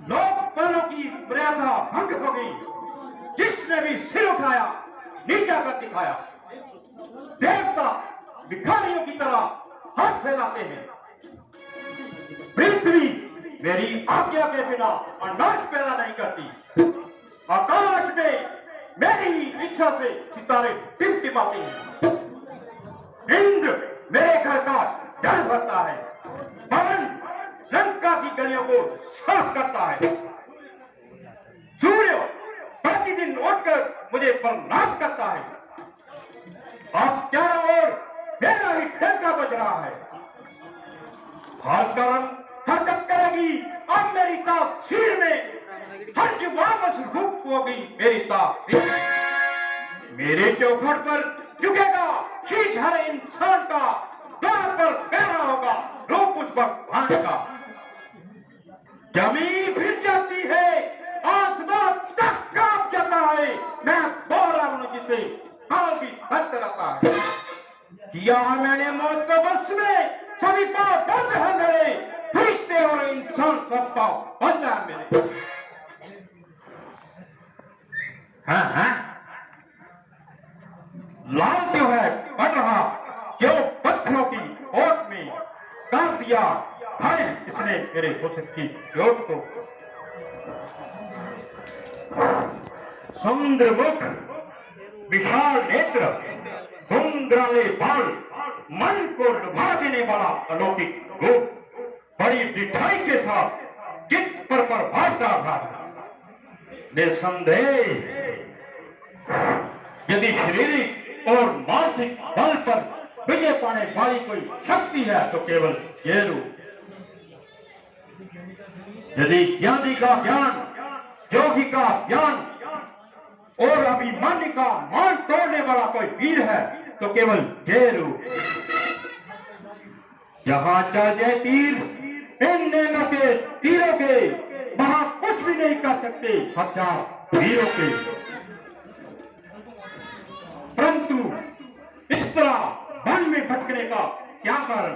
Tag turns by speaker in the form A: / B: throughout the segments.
A: लोकपालों की मर्यादा भंग हो गई। जिसने भी सिर उठाया नीचा कर दिखाया। देवता भिखारियों की तरह हाथ फैलाते हैं। पृथ्वी मेरी आज्ञा के बिना अनाज पैदा नहीं करती। आकाश में मेरी ही इच्छा से सितारे टिमटिमाते हैं। इंद्र मेरे घर का जल भरता है। पवन लंका की गलियों को साफ करता है। सूर्य प्रतिदिन उठकर मुझे प्रणाम करता है। आप चारों ओर मेरा ही ठेका बज रहा है। हर कर्म हरकत करेगी अब मेरी तासीर में। हर जुबान मसरूफ होगी मेरी तासीर। मेरे चौखट पर झुकेगा शीश हर इंसान का। द्वार पर पैरा होगा रूप उस भगवान का। जमीन फिर जाती है आसमान तक कांप जाता है। मैं बोल रहा हूं जिसे काल भी बंद रहता है। किया है मैंने मौत को बस में। सभी पाप बंद है मेरे। फरिश्ते और इंसान सब पाप बंद है मेरे। हाँ लाल क्यों है बढ़ रहा क्यों पत्थरों की ओट में काट दिया है इसने मेरे हुस्न की जोत को। सुंदर मुख विशाल नेत्र धुंधराले बाल मन को लुभा देने वाला अलौकिक रूप बड़ी दिठाई के साथ चित्त पर प्रभाव डाल रहा है। निसंदेह यदि शारीरिक और मानसिक बल पर विजय पाने वाली कोई शक्ति है तो केवल ये रूप। यदि ज्ञानी का ज्ञान योगी का ज्ञान और अभिमानी का मान तोड़ने वाला कोई वीर है तो केवल ये रूप। जहां चल जाए तीर इन नैनों के तीरों के वहां कुछ भी नहीं कर सकते सच्चा वीरों के। परंतु इस तरह वन में भटकने का क्या कारण?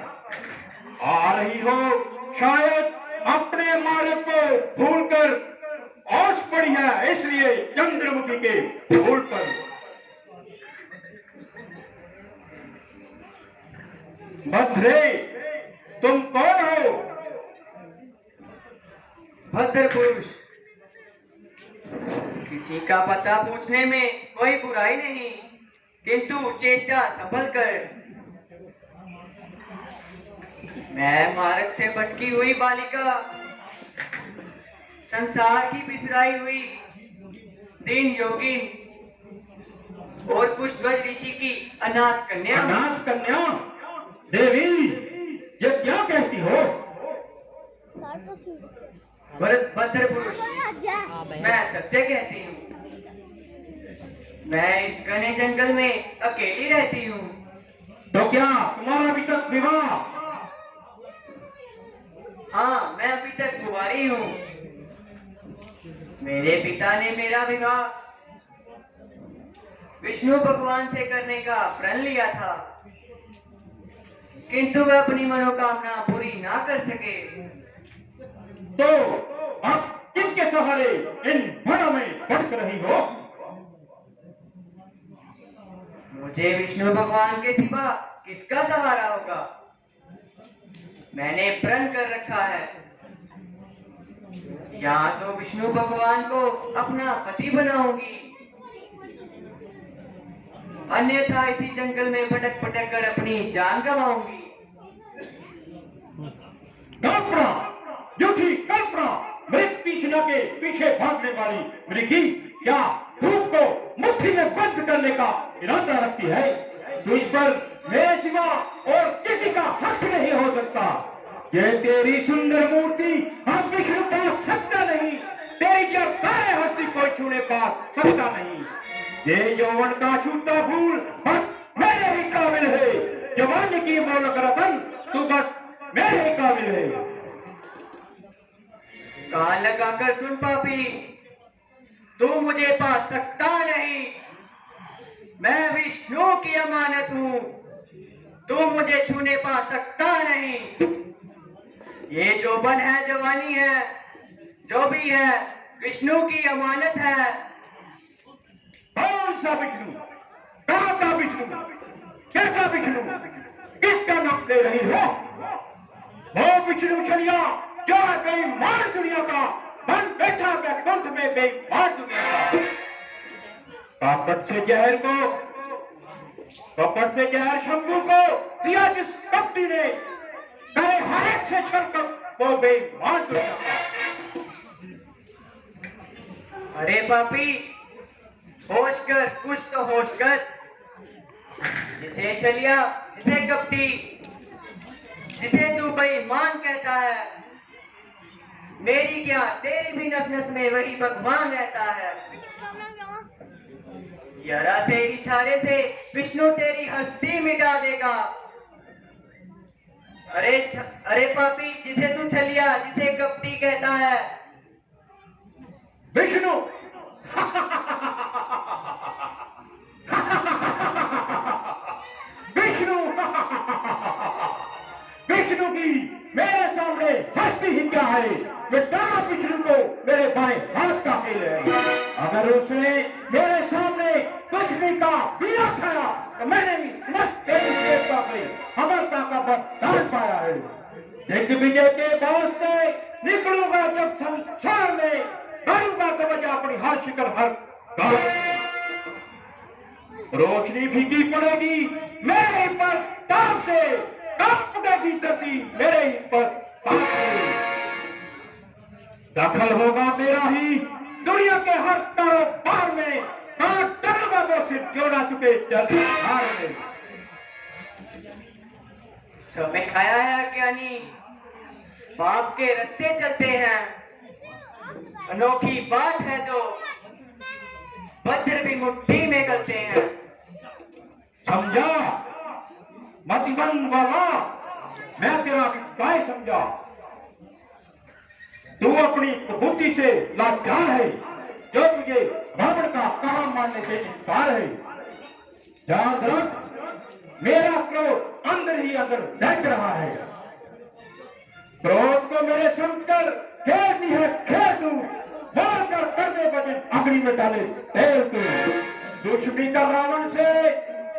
A: आ रही हो शायद अपने मार्ग को भूलकर औस पड़ी है इसलिए चंद्रमुखी के फूल पर। भद्रे तुम कौन हो?
B: भद्र पुरुष, किसी का पता पूछने में कोई बुराई नहीं, किंतु चेष्टा सफल कर। मैं मार्ग से भटकी हुई बालिका, संसार की बिसराई हुई दीन योगिन और कुशध्वज ऋषि की अनाथ कन्या।
A: अनाथ कन्या देवी ये क्या कहती हो?
B: भद्र पुरुष, मैं सत्य कहती हूँ। मैं इस घने जंगल में अकेली रहती हूँ।
A: तो क्या तुम्हारा अभी तक विवाह?
B: हाँ, मैं अभी तक कुंवारी हूँ। मेरे पिता ने मेरा विवाह विष्णु भगवान से करने का प्रण लिया था, किंतु वह अपनी मनोकामना पूरी ना कर सके।
A: तो अब किसके सहारे इन वनों में भटक रही हो?
B: मुझे विष्णु भगवान के सिवा किसका सहारा होगा? मैंने प्रण कर रखा है, या तो विष्णु भगवान को अपना पति बनाऊंगी, अन्यथा इसी जंगल में भटक भटक कर अपनी जान गंवाऊंगी।
A: कल्पना, झूठी कल्पना, मृत्युशना के पीछे भागने वाली मृगी क्या धूप को मुट्ठी में बंद करने का इरादा रखती है? तुझ पर मेरे सिवा और किसी का हक नहीं हो सकता। ये तेरी सुंदर मूर्ति हम विष्णु पा सकता नहीं। तेरी क्या कार्य हस्ती कोई छूने पा सकता नहीं। ये यौवन का छूटा फूल बस मेरे ही काबिल है। जवानी की मौलक रतन तू बस मेरे ही काबिल है।
B: कान लगाकर सुन पापी, तू मुझे पा सकता नहीं। मैं विष्णु की अमानत हूँ, तू मुझे छूने पा सकता नहीं। ये जोबन है, जवानी है, जो भी है विष्णु की अमानत है।
A: कौन सा विष्णु? कहाँ का विष्णु? कैसा विष्णु? किसका नाम ले रही हो? वो विष्णु छलिया जो है बेईमान दुनिया का, बन बैठा वैकुंठ में बेईमान दुनिया का। कपट से जहर को, कपट से जहर शंभू को दिया जिस कपटी ने, करे हर एक से छलकत वो बेईमान दुनिया का।
B: अरे पापी, होश कर, कुछ तो होश कर। जिसे छलिया, जिसे कपटी, जिसे तू बेईमान कहता है, मेरी क्या तेरी भी नस नस में वही भगवान रहता है। जरा से इशारे से विष्णु तेरी हस्ती मिटा देगा। अरे पापी, जिसे तू छलिया, जिसे कपटी कहता है,
A: विष्णु विष्णु विष्णु की मेरे सामने हस्ती ही क्या है? मिटाना विष्णु को मेरे बाएं हाथ का खेल है। अगर उसने मेरे सामने कुछ भी का बिना खाया तो मैंने भी समस्त तेरी देवता से अमरता का वरदान पाया है। दिग्विजय के वास्ते निकलूंगा जब संसार में, करूंगा कवच अपनी हर शिकर हर गाल। रोशनी फीकी पड़ेगी मेरे पर ताप से, कांपेगी धरती मेरे ही पर ताप से। दखल होगा मेरा ही दुनिया के हर कारोबार में, काट डालूंगा वो सिर जो ना चुके चल हार में।
B: समय खाया है अज्ञानी, पाप के रास्ते चलते हैं। अनोखी बात है जो वज्र भी मुट्ठी में करते हैं।
A: समझा मतिमंद वाला, मैं तेरा काय समझा। तू अपनी बुद्धि से लाचार है, जो तुझे रावण का कहा मानने से इनकार है। याद रख, मेरा क्रोध अंदर ही अंदर दहक रहा है। क्रोध को मेरे समझकर खेलती है खेल तू, बोल कर दे वजन अग्नि में डाले तेल तू। दुश्मनी का रावण से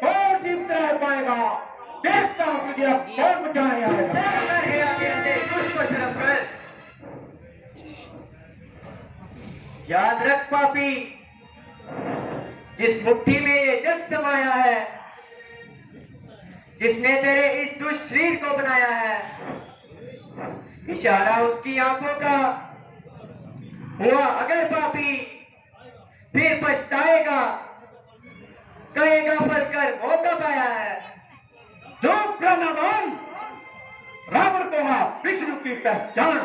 A: कौन जीत रह पाएगा? देखता हूं तुझे अब कौन बचाने आएगा।
B: याद रख पापी, जिस मुट्ठी में ये जग समाया है, जिसने तेरे इस दुष्ट शरीर को बनाया है, इशारा उसकी आंखों का हुआ अगर पापी फिर पछताएगा, कहेगा पलकर मौका पाया है।
A: जो प्रणवन रावण को है विष्णु की पहचान।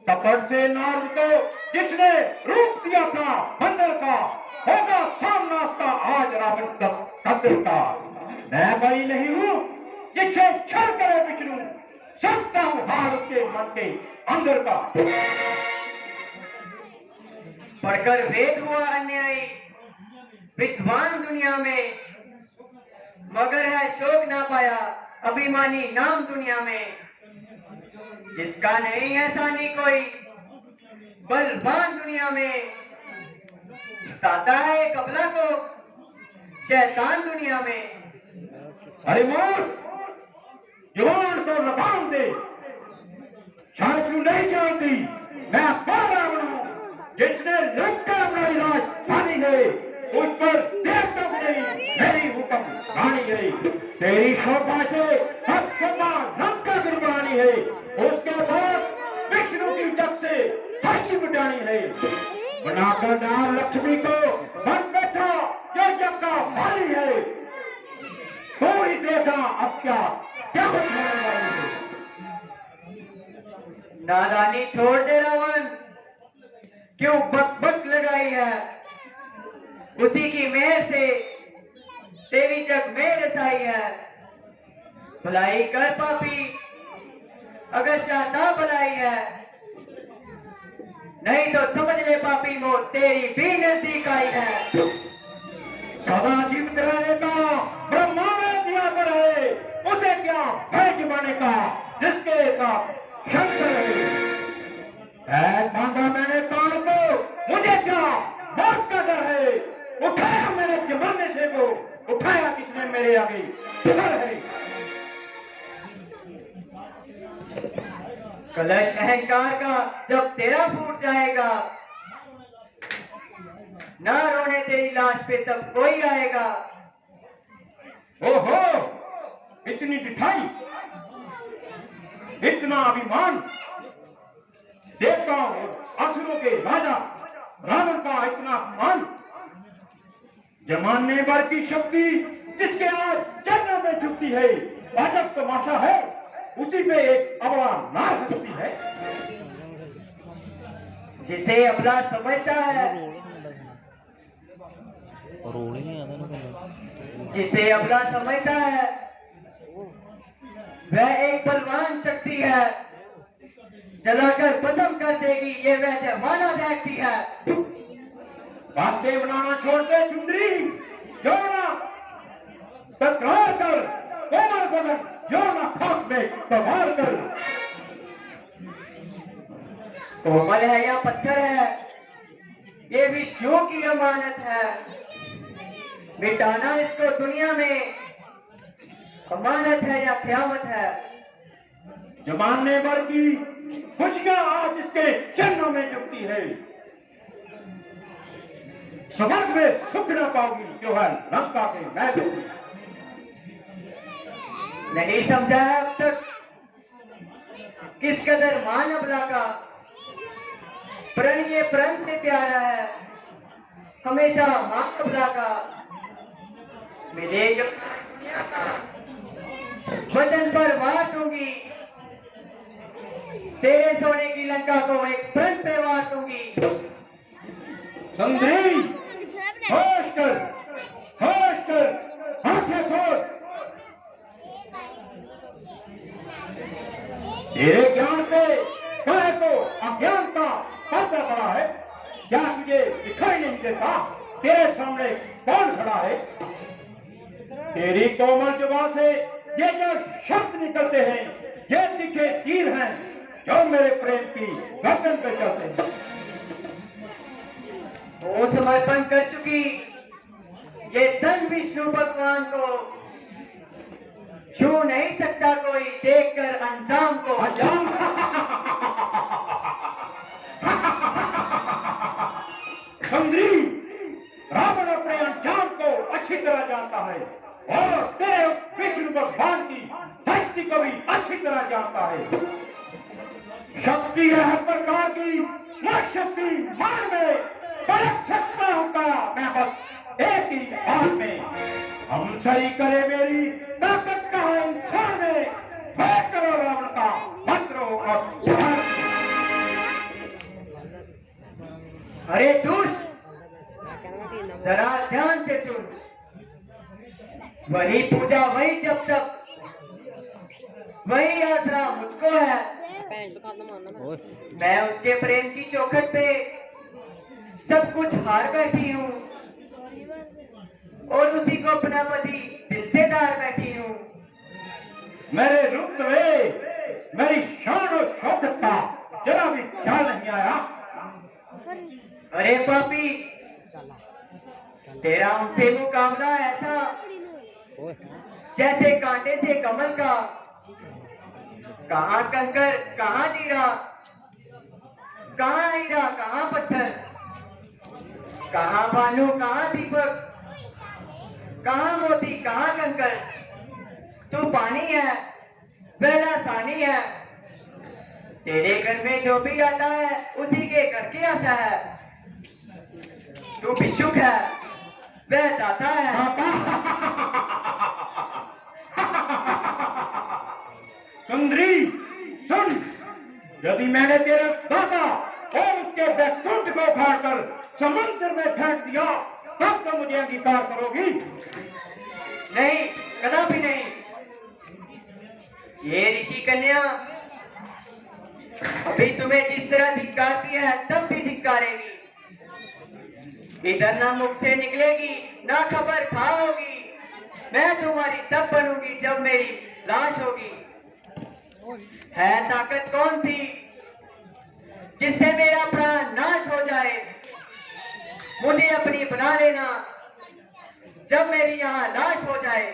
A: कपट से नारद को जिसने रूप दिया था बंदर का, होगा सामना उसका आज रावण कद्र का। मैं बड़ी नहीं हूं जिसे छल करे विष्णु, सकता हूं हाल उसके मन के अंदर का।
B: पढ़कर वेद हुआ अन्यायी विद्वान दुनिया में, मगर है शोक ना पाया अभिमानी नाम दुनिया में। जिसका नहीं है सानी कोई बलवान दुनिया में, सताता है कबला को शैतान दुनिया में।
A: अरे मोर जवान को लगाम दे, शायद तू नहीं जानती मैं कौन रावण हूं, जिसने लंका अपना राजधानी है उस पर देवता नहीं मेरी हुक्म रानी है। तेरी शोभा से हर शोभा लंका गिरवानी है, उसके बाद विष्णु की जग से हस्ती मिटानी है। बनाकर नार लक्ष्मी को बन बैठा जो जग का माली है, तो ही देखा अब क्या क्या होने वाली है।
B: नादानी छोड़ दे रावण, क्यों बक बक लगाई है। उसी की मेहर से तेरी जग में रसाई है। भलाई कर पापी अगर चाहता भलाई है, नहीं तो समझ ले पापी मौत तेरी भी नजदीक आई है।
A: देवता जिसके साथ शंकर है। बांधा मैंने प्राण को, मुझे क्या मौत का डर है। उठाया मैंने जमाने से को, उठाया किसने मेरे आगे डर है।
B: कलश अहंकार का जब तेरा फूट जाएगा, ना रोने तेरी लाश पे तब कोई आएगा।
A: ओहो, इतनी दिठाई, इतना अभिमान, देवताओं और असुरों के राजा रावण का इतना अपमान, जमाने भर की शक्ति जिसके आज चरणों में झुकती है। अजब तमाशा है, उसी पे एक अबला नार हंसती है।
B: जिसे अबला समझता है, जिसे अबला समझता है, वह एक बलवान शक्ति है, जलाकर भस्म कर देगी ये वह जमाना देखती है।
A: बातें बनाना छोड़ दे सुंदरी, जोड़ना टकरार कर, कोमल बदन जोड़ना खाक में प्रहार कर।
B: कोमल है या पत्थर है, ये विष्णु की अमानत है। मिटाना इसको दुनिया में अमानत है या क़यामत है।
A: जमाने भर की खुशियां आज इसके चरणों में झुकती है। स्वर्ग में सुख न पाओगी जो है लंका के मैं दूंगी।
B: नहीं समझा है अब तक किस कदर मान अबला का। प्रण ये प्रण से प्यारा है, हमेशा मान अबला का। मिले जो वचन पर वार दूंगी, तेरे सोने की लंका को एक प्रण पे वार दूंगी।
A: सुंदरी, होश कर, होश कर, आंखें खोल। तेरे ज्ञान पे कहे तो अज्ञान का पर्दा पड़ा है। क्या तुझे दिखाई नहीं देता तेरे सामने कौन खड़ा है। तेरी कोमल जुबान से ये जो शब्द निकलते हैं, ये तीखे तीर हैं जो मेरे प्रेम की गर्दन पे चलते हैं।
B: वो समर्पण कर चुकी ये तन विष्णु भगवान को, छू नहीं सकता कोई देखकर अंजाम को।
A: अंजाम सुंदरी, रावण अपने अंजाम को अच्छी तरह जानता है और तेरे विष्णु भगवान की भक्ति को भी अच्छी तरह जानता है। शक्ति है हर प्रकार की, मैं शक्ति मान में परख सकता हूँ मैं बस एक ही बात में। हम सही करे मेरी ताकत का है इंसान में, भय करो रावण का मंत्रो और
B: अरे दुष्ट, जरा ध्यान से सुन। वही पूजा वही जब तक, वही आसरा मुझको है। मैं उसके प्रेम की चौखट पे सब कुछ हार बैठी हूँ और उसी को अपना पति दिल से दार बैठी हूँ।
A: मेरे रुतबे, मेरी शान और शौकत का जरा भी ख्याल नहीं आया।
B: अरे पापी, तेरा उनसे मुकाबला ऐसा जैसे कांटे से कमल का। कहाँ कंकर, कहाँ जीरा, कहाँ हीरा, कहाँ पत्थर, कहाँ भानु, कहाँ दीपक, कहाँ मोती, कहाँ कंकर। तू पानी है, पहला सानी है। तेरे घर में जो भी आता है उसी के घर की आशा है। तू भिक्षुक है, वह दाता है।
A: सुंदरी सुन, यदि मैंने तेरे दाता और उसके वैकुंठ को उखाड़कर समुद्र में फेंक दिया तब तो मुझे अंगीकार करोगी?
B: नहीं, कदापि नहीं। ये ऋषि कन्या अभी तुम्हें जिस तरह धिक्कारती है तब भी धिक्कारेगी। इधर ना मुख से निकलेगी ना खबर खाओगी। मैं तुम्हारी तब बनूंगी जब मेरी लाश होगी। है ताकत कौन सी जिससे मेरा प्राण नाश हो जाए? मुझे अपनी बना लेना जब मेरी यहाँ लाश हो जाए।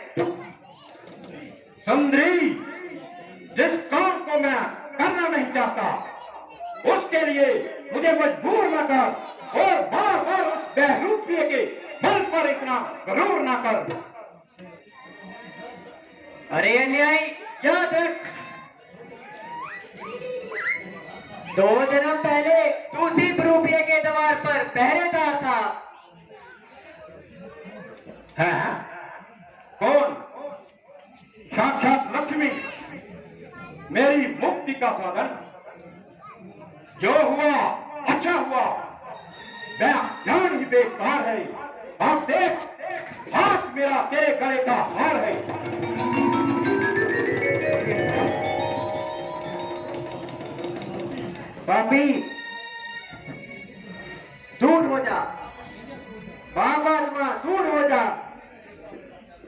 A: सुंदरी, जिस काम को मैं करना नहीं चाहता उसके लिए मुझे मजबूर न कर और बार बार उस बहरूपिये के बल पर इतना गरूर न कर।
B: अरे अन्यायी, याद रख, 2 जन्म पहले तू उसी रूपिये के द्वार पर पहरेदार था।
A: है कौन? साक्षात लक्ष्मी, मेरी मुक्ति का साधन। जो हुआ अच्छा हुआ, मैं जान ही बेकार है। आप देख, हाथ मेरा तेरे गले का हार है।
B: पापी, दूर हो जा। बाबा दूर हो जा।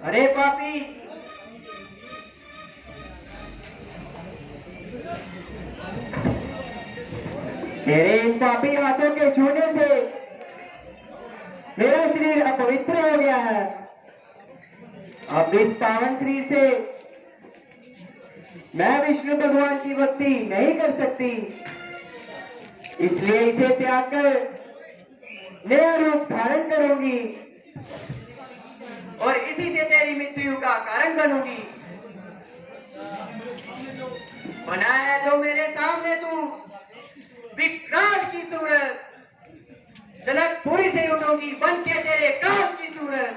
B: अरे पापी, तेरे इन पापी हाथों के छूने से मेरा शरीर अपवित्र हो गया है। अब इस पावन शरीर से मैं विष्णु भगवान की भक्ति नहीं कर सकती, इसलिए इसे त्याग कर नया रूप धारण करूंगी और इसी से तेरी मृत्यु का कारण बनूंगी। बना है जो मेरे सामने तू विकराल की सूरत, जनकपुरी से उठूंगी बन के तेरे काल की सूरत।